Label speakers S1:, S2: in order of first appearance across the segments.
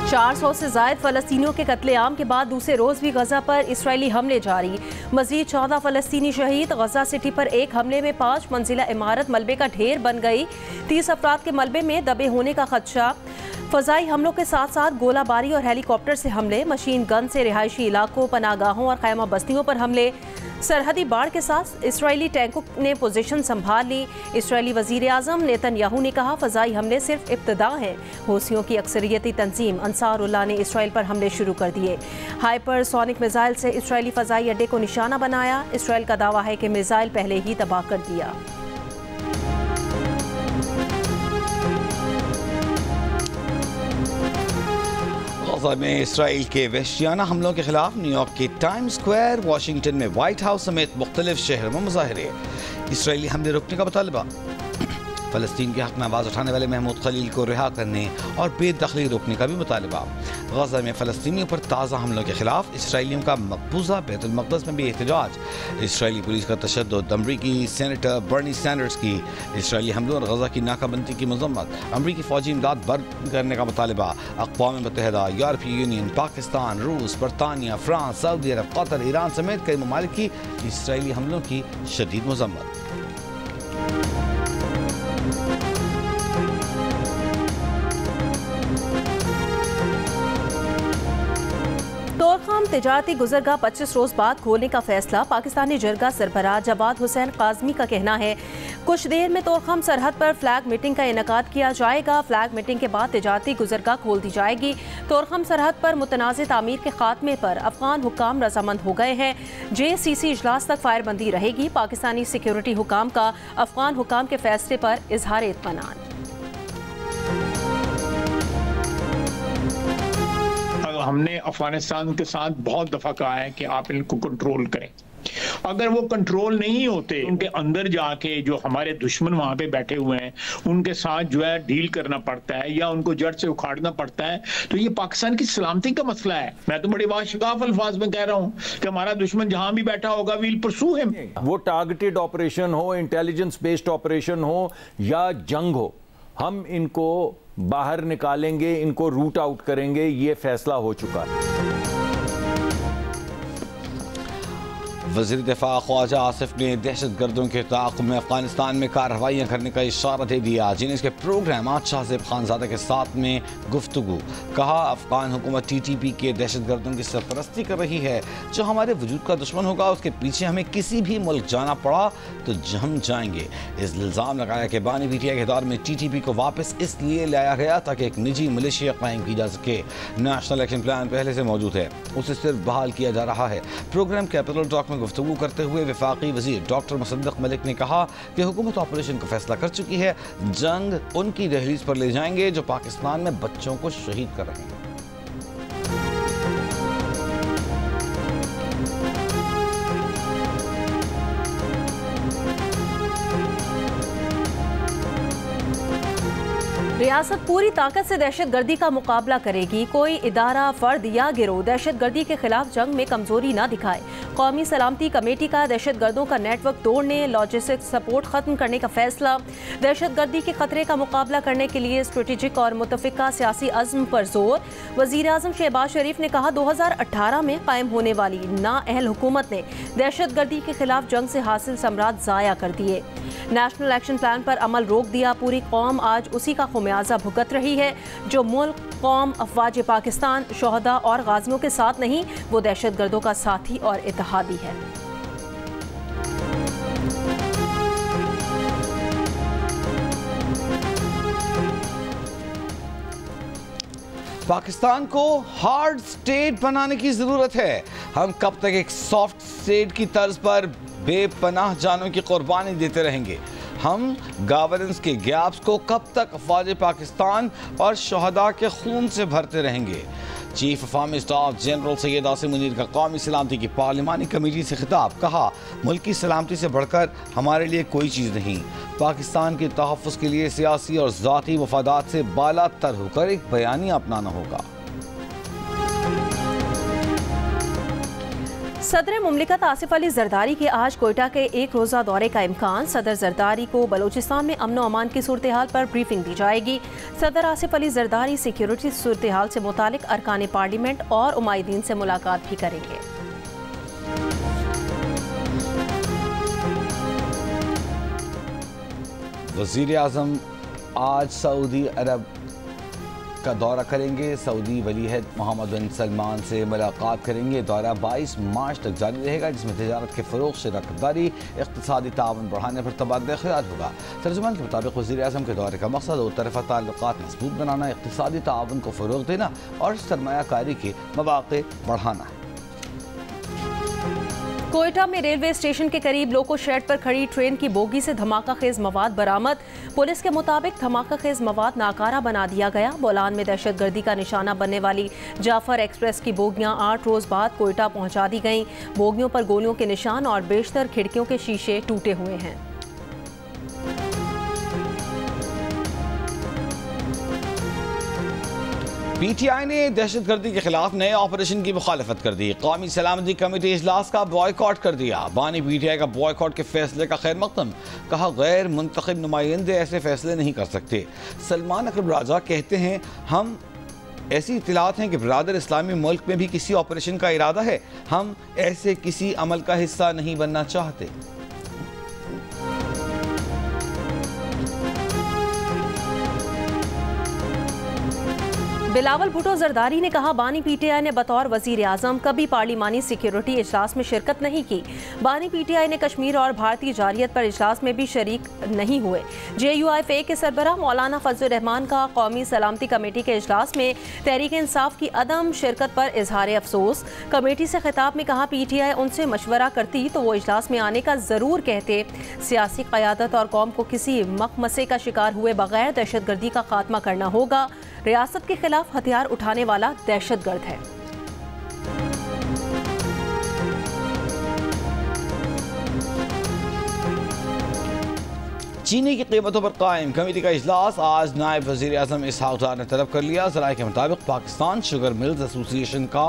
S1: 400 से ज़ायद फ़लस्तीनियों के कत्लेआम के बाद दूसरे रोज़ भी गजा पर इसराइली हमले जारी। मज़ीद 14 फ़लस्तीनी शहीद। गजा सिटी पर एक हमले में 5 मंजिला इमारत मलबे का ढेर बन गई। 30 अफराद के मलबे में दबे होने का खदशा। फ़ज़ाई हमलों के साथ साथ गोलाबारी और हेलीकॉप्टर से हमले, मशीन गन से रिहायशी इलाकों, पनागाहों और खैमा बस्तियों पर हमले। सरहदी बाढ़ के साथ इसराइली टैंकों ने पोजीशन संभाल ली। इसराइली वज़ीर आज़म नेतन्याहू ने कहा, फ़ज़ाई हमले सिर्फ इब्तिदा है। हूसियों की अक्सरियती तंजीम अंसारुल्लाह ने इसराइल पर हमले शुरू कर दिए। हाइपरसोनिक मिसाइल से इसराइली फ़ज़ाई अड्डे को निशाना बनाया। इसराइल का दावा है कि मिसाइल पहले ही तबाह कर दिया।
S2: गाज़ा में इसराइल के वहशियाना हमलों के खिलाफ न्यूयॉर्क के टाइम्स स्क्वायर, वाशिंगटन में व्हाइट हाउस समेत मुख्तलिफ शहरों में मुजाहरे। इसराइली हमले रोकने का मुतालबा। फ़लस्तीन के हक़ में आवाज़ उठाने वाले महमूद खलील को रिहा करने और बेदखली रोकने का भी मुतालबा। गाज़ा में फ़लस्तीनियों पर ताज़ा हमलों के खिलाफ इसराइलियों का मकबूजा बैतुल मक़दस में भी एहतजाज। इसराइली पुलिस का तशद्दुद। अमरीकी सेनेटर बर्नी सैंडर्स की इसराइली हमलों और गज़ा की नाकाबंदी की मज़म्मत। अमरीकी फ़ौजी इमदाद बंद करने का मुतालबा। अक़वाम मुत्तहिदा, यूरोपीय यूनियन, पाकिस्तान, रूस, बरतानिया, फ्रांस, सऊदी अरब, कतर, ईरान समेत कई ममालिक की इसराइली हमलों की शदीद मज़म्मत।
S1: तोरखाम तिजारती गुजरगाह 25 रोज बाद खोलने का फैसला। पाकिस्तानी जरगा सरबराह जवाद हुसैन काज़मी का कहना है, कुछ देर में तोरखाम सरहद पर फ्लैग मीटिंग का इनेकाद किया जाएगा। फ्लैग मीटिंग के बाद तिजारती गुजरगाह खोल दी जाएगी। तोरखाम सरहद पर मुतनाज़ तामीर के खात्मे पर अफगान हुक्काम रजामंद हो गए हैं। JCC इजलास तक फायरबंदी रहेगी। पाकिस्तानी सिक्योरिटी हुक्काम का अफगान हुक्काम के फैसले पर इजहार इत्मीनान।
S3: हमने अफगानिस्तान के साथ बहुत दफा कहा है कि आप इनको कंट्रोल करें। अगर वो कंट्रोल नहीं होते, उनके अंदर जाके जो हमारे दुश्मन वहां पे बैठे हुए हैं उनके साथ जो है डील करना पड़ता है या उनको जड़ से उखाड़ना पड़ता है, तो ये पाकिस्तान की सलामती का मसला है। मैं तो बड़े वाशगाफ अल्फाज में कह रहा हूँ कि हमारा दुश्मन जहां भी बैठा होगा, वील परसू हिम।
S4: वो टारगेटेड ऑपरेशन हो, इंटेलिजेंस बेस्ड ऑपरेशन हो या जंग हो, हम इनको बाहर निकालेंगे, इनको रूट आउट करेंगे, ये फैसला हो चुका है।
S2: वज़ीर दिफा ख्वाजा आसिफ ने दहशत गर्दों के ताक़ुब में अफगानिस्तान में कार्रवाइयाँ करने का इशारा दे दिया। जिन्हें के प्रोग्राम आज शाहज़ेब खानज़ादा के साथ में गुफ्तगू। कहा, अफगान हुकूमत TTP के दहशत गर्दों की सरपरस्ती कर रही है। जो हमारे वजूद का दुश्मन होगा, उसके पीछे हमें किसी भी मुल्क जाना पड़ा तो हम जाएंगे। इस इल्ज़ाम लगाया कि बानी PTI के दौर में TTP को वापस इसलिए लाया गया ताकि एक निजी मिलिशिया कायम की जा सके। नेशनल एक्शन प्लान पहले से मौजूद है, उसे सिर्फ बहाल किया जा रहा है। प्रोग्राम कैपिटल टॉक में गुफ्तगू करते हुए वफाकी वज़ीर डॉक्टर मुसद्दक़ मलिक ने कहा कि हुकूमत ऑपरेशन का फैसला कर चुकी है। जंग उनकी दहलीज पर ले जाएंगे जो पाकिस्तान में बच्चों को शहीद कर रहे हैं।
S1: रियासत पूरी ताकत से दहशतगर्दी का मुकाबला करेगी। कोई इदारा, फर्द या गिरोह दहशतगर्दी के खिलाफ जंग में कमजोरी न दिखाए। कौमी सलामती कमेटी का दहशतगर्दों का नेटवर्क तोड़ने, लॉजिस्टिक सपोर्ट खत्म करने का फैसला। दहशतगर्दी के खतरे का मुकाबला करने के लिए स्ट्रेटेजिक और मुतफिका सियासी अज़्म पर जोर। वज़ीर आज़म शहबाज शरीफ ने कहा, 2018 में कायम होने वाली नाअहल हुकूमत ने दहशतगर्दी के खिलाफ जंग से हासिल समरात ज़ाया कर दिए। नेशनल एक्शन प्लान पर अमल रोक दिया। पूरी कौम आज उसी का खुमियाजा भुगत रही है। जो मुल्क, कौम, अफवाज पाकिस्तान, शोहदा और गाजियों के साथ नहीं, वो दहशतगर्दों का साथी और इत्तेहादी है।
S2: पाकिस्तान को हार्ड स्टेट बनाने की जरूरत है। हम कब तक एक सॉफ्ट स्टेट की तर्ज पर बेपनाह जानों की कुर्बानी देते रहेंगे? हम गवर्नेंस के गैप्स को कब तक अफवाज पाकिस्तान और शहदा के खून से भरते रहेंगे? Chief of army staff general Syed Asim Munir का कौमी सलामती की पार्लिमानी कमेटी से खिताब। कहा, मुल्क की सलामती से बढ़कर हमारे लिए कोई चीज़ नहीं। पाकिस्तान के तहफ़्फ़ुज़ के लिए सियासी और ज़ाती मफादात से बाला तर होकर एक बयानिया अपनाना होगा।
S1: सदर मुमलिकत आसिफ अली जरदारी के आज कोयटा के एक रोज़ा दौरे का इम्कान। सदर जरदारी को बलोचिस्तान में अमन अमान की सूरत हाल पर ब्रीफिंग दी जाएगी। सदर आसिफ अली जरदारी सिक्योरिटी सूरत हाल से मुतालिक अरकान पार्लियामेंट और उमाइदीन से मुलाकात भी करेंगे।
S2: वज़ीर आज़म आज सऊदी अरब का दौरा करेंगे। सऊदी वलीअहद मोहम्मद बिन सलमान से मुलाकात करेंगे। दौरा 22 मार्च तक जारी रहेगा, जिसमें तिजारत के फ़रोग़ से रकबदारी, इक़्तिसादी ताउन बढ़ाने पर तबादला ख़याल होगा। तर्जुमान के मुताबिक वज़ीर आज़म के दौरे का मकसद दो तरफ़ा ताल्लुक़ात मज़बूत बनाना, इक़्तिसादी ताउन को फ़रोग़ देना और सरमायाकारी के मौक़े बढ़ाना है।
S1: कोयटा में रेलवे स्टेशन के करीब लोको शेड पर खड़ी ट्रेन की बोगी से धमाका खेज मवाद बरामद। पुलिस के मुताबिक धमाका खेज मवाद नाकारा बना दिया गया। बोलान में दहशतगर्दी का निशाना बनने वाली जाफर एक्सप्रेस की बोगियां 8 रोज बाद कोयटा पहुंचा दी गईं। बोगियों पर गोलियों के निशान और बेशतर खिड़कियों के शीशे टूटे हुए हैं।
S2: PTI ने दहशतगर्दी के खिलाफ नए ऑपरेशन की मुखालफत कर दी। कौमी सलामती कमेटी इजलास का बॉयकॉट कर दिया। बानी PTI का बॉयकॉट के फैसले का खैर मकदम, कहा गैर मुंतखब नुमाइंदे ऐसे फैसले नहीं कर सकते। सलमान अकरम राजा कहते हैं हम ऐसी इत्तलात हैं कि ब्रादर इस्लामी मुल्क में भी किसी ऑपरेशन का इरादा है, हम ऐसे किसी अमल का हिस्सा नहीं बनना चाहते।
S1: बिलावल भुट्टो जरदारी ने कहा बानी PTI ने बतौर वजीर आजम कभी पार्लिमानी सिक्योरिटी इजलास में शिरकत नहीं की। बानी PTI ने कश्मीर और भारतीय जारियत पर इजलास में भी शरीक नहीं हुए। JUIFA के सरबराह मौलाना फजलुर रहमान का कौमी सलामती कमेटी के इजलास में तहरीक इंसाफ की अदम शिरकत पर इजहार अफसोस। कमेटी से खिताब में कहा PTI उनसे मशवरा करती तो वो इजलास में आने का ज़रूर कहते। सियासी क़यादत और कौम को किसी मकमसे का शिकार हुए बगैर दहशतगर्दी का खात्मा करना होगा। रियासत के खिलाफ हथियार उठाने वाला दहशतगर्द है।
S2: चीनी की कीमतों पर कायम कमेटी का इजलास आज नायब वज़ीर आज़म इसहाक़ डार ने तलब कर लिया। ज़राए के मुताबिक पाकिस्तान शुगर मिल्स एसोसिएशन का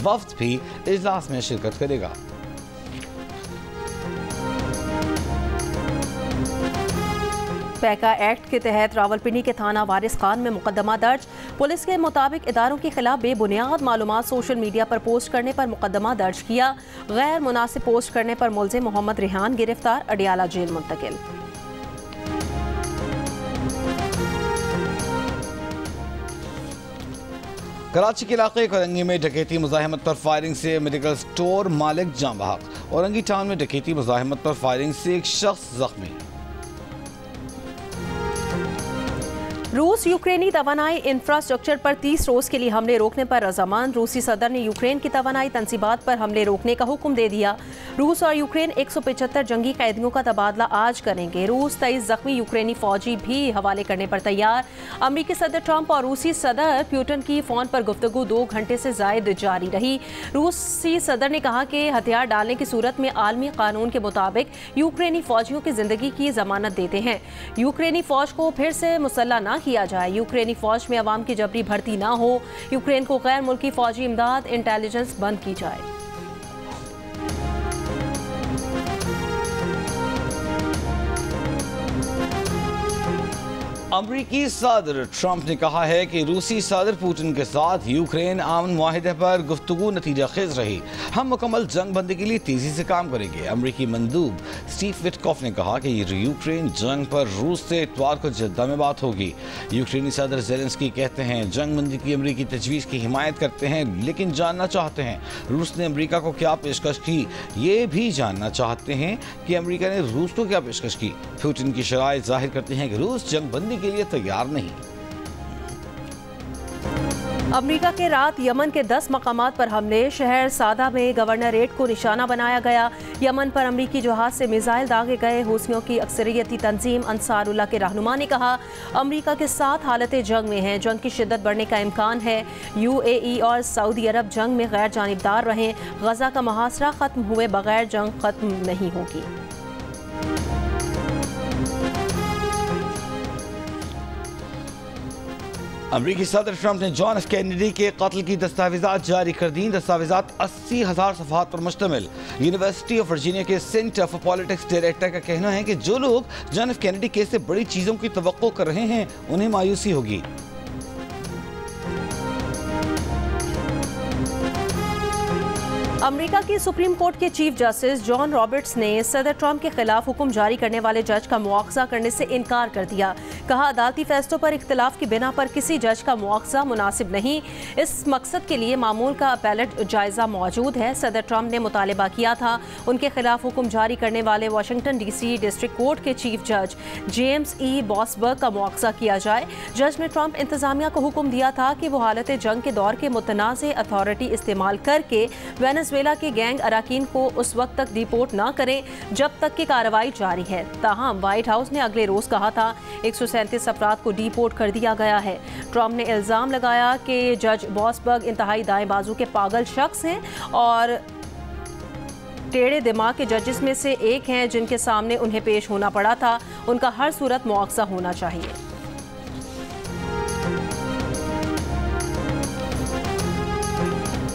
S2: वफ्द भी इजलास में शिरकत करेगा।
S1: पैका एक्ट के तहत रावलपिंडी के थाना वारिस खान में मुकदमा दर्ज। पुलिस के मुताबिक इदारों के खिलाफ बेबुनियाद मालूमात सोशल मीडिया पर पोस्ट करने पर मुकदमा दर्ज किया। गैर मुनासिब पोस्ट करने पर मुलजिम मोहम्मद रेहान गिरफ्तार, अडियाला जेल मुंतकिल।
S2: कराची के इलाके औरंगी में डकैती मुजाहिमत पर फायरिंग से मेडिकल स्टोर मालिक जाँ बहक। औरंगी टाउन में डकैती मुजाहिमत पर फायरिंग से एक शख्स जख्मी।
S1: रूस यूक्रेनी तवानाई इंफ्रास्ट्रक्चर पर 30 रोज के लिए हमले रोकने पर रजामंद। रूसी सदर ने यूक्रेन की तवानाई तंसीबात पर हमले रोकने का हुक्म दे दिया। रूस और यूक्रेन 175 जंगी कैदियों का तबादला आज करेंगे। रूस 23 जख्मी यूक्रेनी फौजी भी हवाले करने पर तैयार। अमरीकी सदर ट्रंप और रूसी सदर पुतिन की फोन पर गुफ्तगू 2 घंटे से जायद जारी रही। रूसी सदर ने कहा कि हथियार डालने की सूरत में आलमी कानून के मुताबिक यूक्रेनी फौजियों की जिंदगी की जमानत देते हैं। यूक्रेनी फौज को फिर से मुसल्ला न किया जाए। यूक्रेनी फौज में अवाम की जबरी भर्ती ना हो। यूक्रेन को गैर मुल्की फौजी इमदाद इंटेलिजेंस बंद की जाए।
S2: अमरीकी सदर ट्रंप ने कहा है कि रूसी सदर पुतिन के साथ यूक्रेन आमन मुआहिदे पर गुफ्तगू नतीजा खेज रही। हम मुकम्मल जंग बंदी के लिए तेजी से काम करेंगे। अमरीकी मंदूब स्टीव विटकॉफ ने कहा कि यूक्रेन जंग पर रूस से इतवार को जद्दा में बात होगी। यूक्रेनी सदर ज़ेलेंस्की कहते हैं जंग बंदी की अमरीकी तजवीज़ की हिमायत करते हैं, लेकिन जानना चाहते हैं रूस ने अमरीका को क्या पेशकश की। ये भी जानना चाहते हैं कि अमरीका ने रूस को क्या पेशकश की। पुतिन की शराइत जाहिर करती हैं कि रूस जंग बंदी के लिए तैयार नहीं।
S1: अमरीका के रात यमन के 10 मकामात पर हमले। शहर सादा में गवर्नरेट को निशाना बनाया गया। यमन पर अमरीकी जहाज से मिसाइल दागे गए। हूसियों की अक्सरियती तंजीम अंसारुल्लाह के रहनुमा ने कहा अमरीका के साथ हालत जंग में है, जंग की शिद्दत बढ़ने का इम्कान है। UAE और सऊदी अरब जंग में गैर जानिबदार रहें। गजा का मुहासरा खत्म हुए बगैर जंग खत्म नहीं होगी।
S2: अमरीकी सदर ट्रंप ने जॉन एफ कैनेडी के कत्ल की दस्तावेजात जारी कर दी। दस्तावेजात 80,000 सफ़हात पर मुश्तमिल। यूनिवर्सिटी ऑफ वर्जीनिया के सेंटर फॉर पॉलिटिक्स डायरेक्टर का कहना है कि जो लोग जॉन एफ कैनेडी केस से बड़ी चीज़ों की तवक्को कर रहे हैं उन्हें मायूसी होगी।
S1: अमेरिका की सुप्रीम कोर्ट के चीफ जस्टिस जॉन रॉबर्ट्स ने सदर ट्रंप के खिलाफ हुक्म जारी करने वाले जज का मुआवजा करने से इनकार कर दिया। कहा, अदालती फैसलों पर इख्तिलाफ की बिना पर किसी जज का मुआवजा मुनासिब नहीं। इस मकसद के लिए मामूल का अपैलेट जायजा मौजूद है। सदर ट्रंप ने मुतालबा किया था उनके खिलाफ हुक्म जारी करने वाले वाशिंगटन DC डिस्ट्रिक्ट कोर्ट के चीफ जज जेम्स E. बॉसबर्ग का मुआवजा किया जाए। जज ने ट्रंप इंतजामिया को हुक्म दिया था कि वो हालत जंग के दौर के मुतनाज़ अथॉरिटी इस्तेमाल करके वेनेजुएला के गैंग अराकीन को उस वक्त तक डिपोर्ट न करें जब तक कि कार्रवाई जारी है। ताहम व्हाइट हाउस ने अगले रोज कहा था 137 अफराद को डिपोर्ट कर दिया गया है। ट्रंप ने इल्जाम लगाया कि जज बॉसबर्ग इंतहाई दाएं बाजू के पागल शख्स हैं और टेढ़े दिमाग के जजेस में से एक हैं जिनके सामने उन्हें पेश होना पड़ा था। उनका हर सूरत मुआवजा होना चाहिए।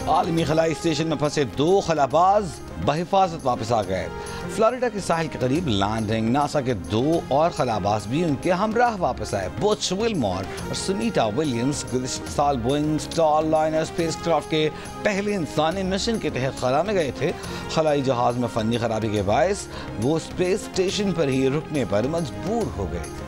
S2: आलमी खलाई स्टेशन में फंसे 2 खलाबाज बहिफाजत वापस आ गए। फ्लोरिडा के साहिल के करीब लैंडिंग नासा के 2 और खलाबाज भी उनके हमराह वापस आए। बुच विलमोर और सुनीता विलियम्स गुज़िश्ता साल बोइंग स्टारलाइनर स्पेसक्राफ्ट के पहले इंसानी मिशन के तहत खला में गए थे। खलाई जहाज में फनी खराबी के बायस वो स्पेस स्टेशन पर ही रुकने पर मजबूर हो गए थे।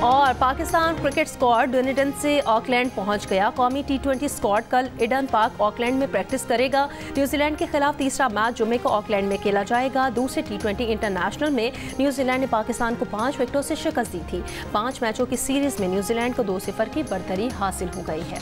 S1: और पाकिस्तान क्रिकेट स्क्वाड डुनिडन से ऑकलैंड पहुंच गया। कौमी T20 स्क्वाड कल ईडन पार्क ऑकलैंड में प्रैक्टिस करेगा। न्यूजीलैंड के खिलाफ तीसरा मैच जुमे को ऑकलैंड में खेला जाएगा। दूसरे T20 इंटरनेशनल में न्यूजीलैंड ने पाकिस्तान को 5 विकेटों से शिकस्त दी थी। 5 मैचों की सीरीज में न्यूजीलैंड को 2-0 की बरतरी हासिल हो गई है।